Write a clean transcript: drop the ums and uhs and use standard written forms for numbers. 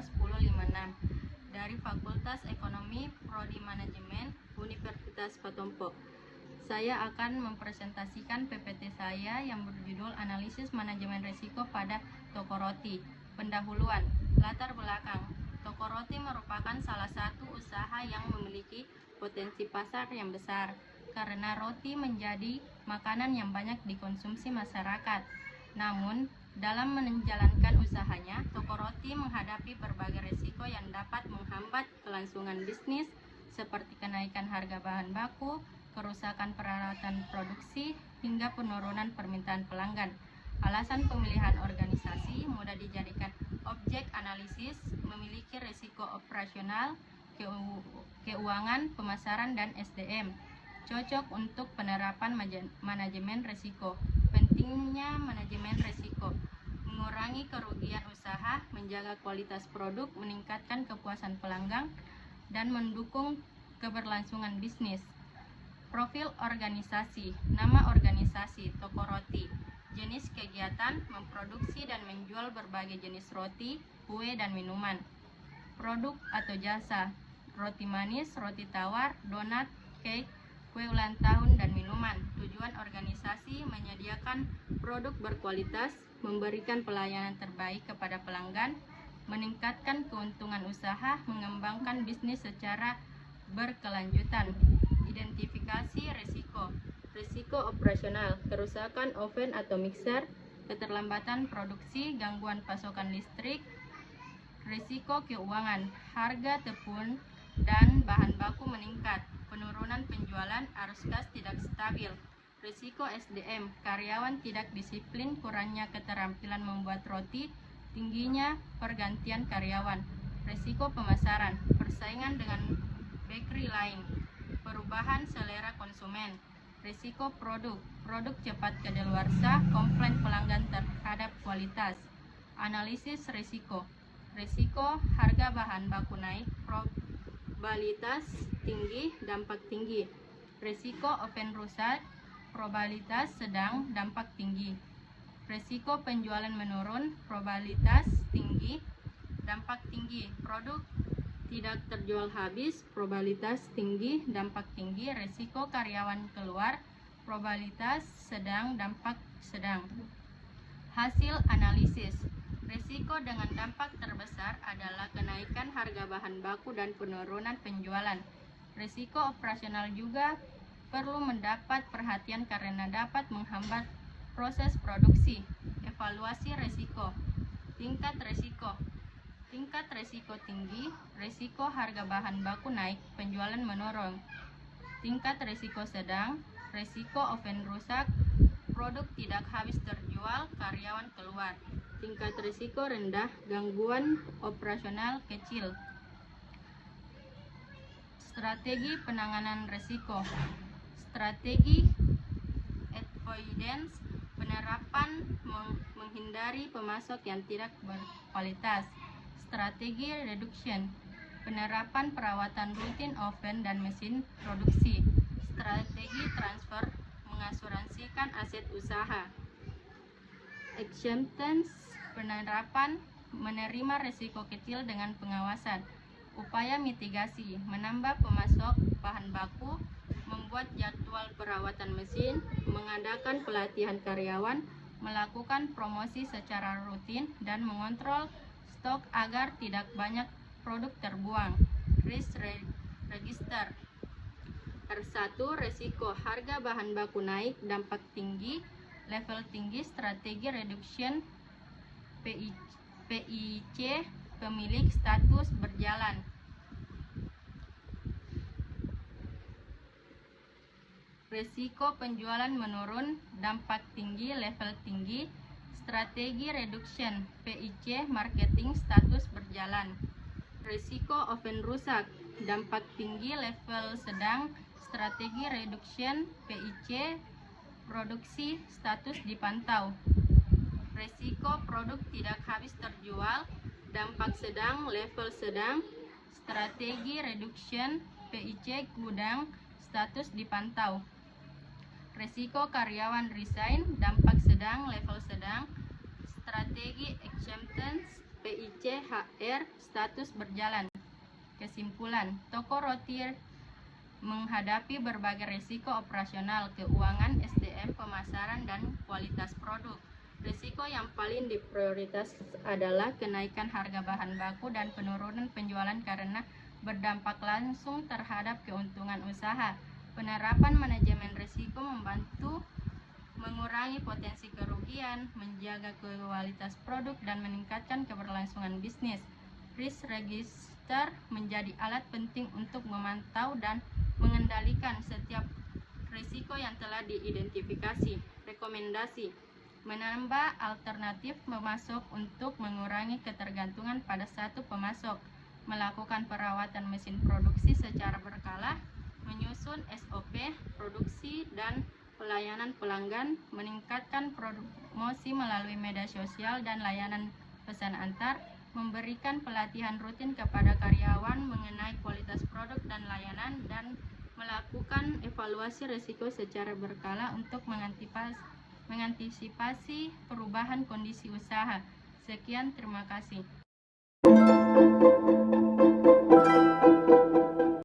021056 dari Fakultas Ekonomi Prodi Manajemen Universitas Patompo. Saya akan mempresentasikan PPT saya yang berjudul Analisis Manajemen Risiko pada Toko Roti. Pendahuluan, latar belakang. Toko roti merupakan salah satu usaha yang memiliki potensi pasar yang besar karena roti menjadi makanan yang banyak dikonsumsi masyarakat. Namun, dalam menjalankan usahanya, toko roti menghadapi berbagai risiko yang dapat menghambat kelangsungan bisnis seperti kenaikan harga bahan baku, kerusakan peralatan produksi, hingga penurunan permintaan pelanggan. Alasan pemilihan organisasi mudah dijadikan objek analisis, memiliki risiko operasional, keuangan, pemasaran, dan SDM. Cocok untuk penerapan manajemen risiko. Pentingnya manajemen risiko: mengurangi kerugian usaha, menjaga kualitas produk, meningkatkan kepuasan pelanggan, dan mendukung keberlangsungan bisnis. Profil organisasi. Nama organisasi Toko Roti. Jenis kegiatan: memproduksi dan menjual berbagai jenis roti, kue, dan minuman. Produk atau jasa: roti manis, roti tawar, donat, cake, kue ulang tahun, dan minuman. Tujuan organisasi: menyediakan produk berkualitas, memberikan pelayanan terbaik kepada pelanggan, meningkatkan keuntungan usaha, mengembangkan bisnis secara berkelanjutan. Identifikasi risiko. Risiko operasional: kerusakan oven atau mixer, keterlambatan produksi, gangguan pasokan listrik. Risiko keuangan: harga tepung dan bahan baku meningkat, penurunan penjualan, arus kas tidak stabil. Risiko SDM: karyawan tidak disiplin, kurangnya keterampilan membuat roti, tingginya pergantian karyawan. Risiko pemasaran: persaingan dengan bakery lain, perubahan selera konsumen. Risiko produk: produk cepat kadaluarsa, komplain pelanggan terhadap kualitas. Analisis risiko. Risiko harga bahan baku naik, probabilitas tinggi, dampak tinggi. Risiko oven rusak, probabilitas sedang, dampak tinggi. Risiko penjualan menurun, probabilitas tinggi, dampak tinggi. Produk tidak terjual habis, probabilitas tinggi, dampak tinggi. Risiko karyawan keluar, probabilitas sedang, dampak sedang. Hasil analisis. Risiko dengan dampak terbesar adalah kenaikan harga bahan baku dan penurunan penjualan. Risiko operasional juga perlu mendapat perhatian karena dapat menghambat proses produksi. Evaluasi risiko. Tingkat risiko. Tingkat risiko tinggi, risiko harga bahan baku naik, penjualan menurun. Tingkat risiko sedang, risiko oven rusak, produk tidak habis terjual, karyawan keluar. Tingkat risiko rendah, gangguan operasional kecil. Strategi penanganan risiko. Strategi avoidance: penerapan menghindari pemasok yang tidak berkualitas. Strategi reduction: penerapan perawatan rutin oven dan mesin produksi. Strategi transfer: mengasuransikan aset usaha. Acceptance: penerapan menerima risiko kecil dengan pengawasan. Upaya mitigasi: menambah pemasok bahan baku, membuat jadwal perawatan mesin, mengadakan pelatihan karyawan, melakukan promosi secara rutin, dan mengontrol stok agar tidak banyak produk terbuang. Risk register. R1, risiko harga bahan baku naik, dampak tinggi, level tinggi. Strategi reduction PIC, pemilik status berjalan. Risiko penjualan menurun, dampak tinggi, level tinggi. Strategi reduction PIC, marketing status berjalan. Risiko oven rusak, dampak tinggi, level sedang. Strategi reduction PIC, produksi status dipantau. Risiko produk tidak habis terjual, dampak sedang, level sedang. Strategi reduction PIC, gudang status dipantau. Risiko karyawan resign, dampak sedang, level sedang. Strategi acceptance PICHR status berjalan. Kesimpulan, toko roti menghadapi berbagai risiko operasional, keuangan, SDM, pemasaran, dan kualitas produk. Risiko yang paling diprioritas adalah kenaikan harga bahan baku dan penurunan penjualan karena berdampak langsung terhadap keuntungan usaha. Penerapan manajemen risiko membantu mengurangi potensi kerugian, menjaga kualitas produk, dan meningkatkan keberlangsungan bisnis. Risk Register menjadi alat penting untuk memantau dan mengendalikan setiap risiko yang telah diidentifikasi. Rekomendasi: menambah alternatif pemasok untuk mengurangi ketergantungan pada satu pemasok, melakukan perawatan mesin produksi secara berkala, menyusun SOP produksi dan pelayanan pelanggan, meningkatkan promosi melalui media sosial dan layanan pesan antar, memberikan pelatihan rutin kepada karyawan mengenai kualitas produk dan layanan, dan melakukan evaluasi risiko secara berkala untuk mengantisipasi perubahan kondisi usaha. Sekian, terima kasih.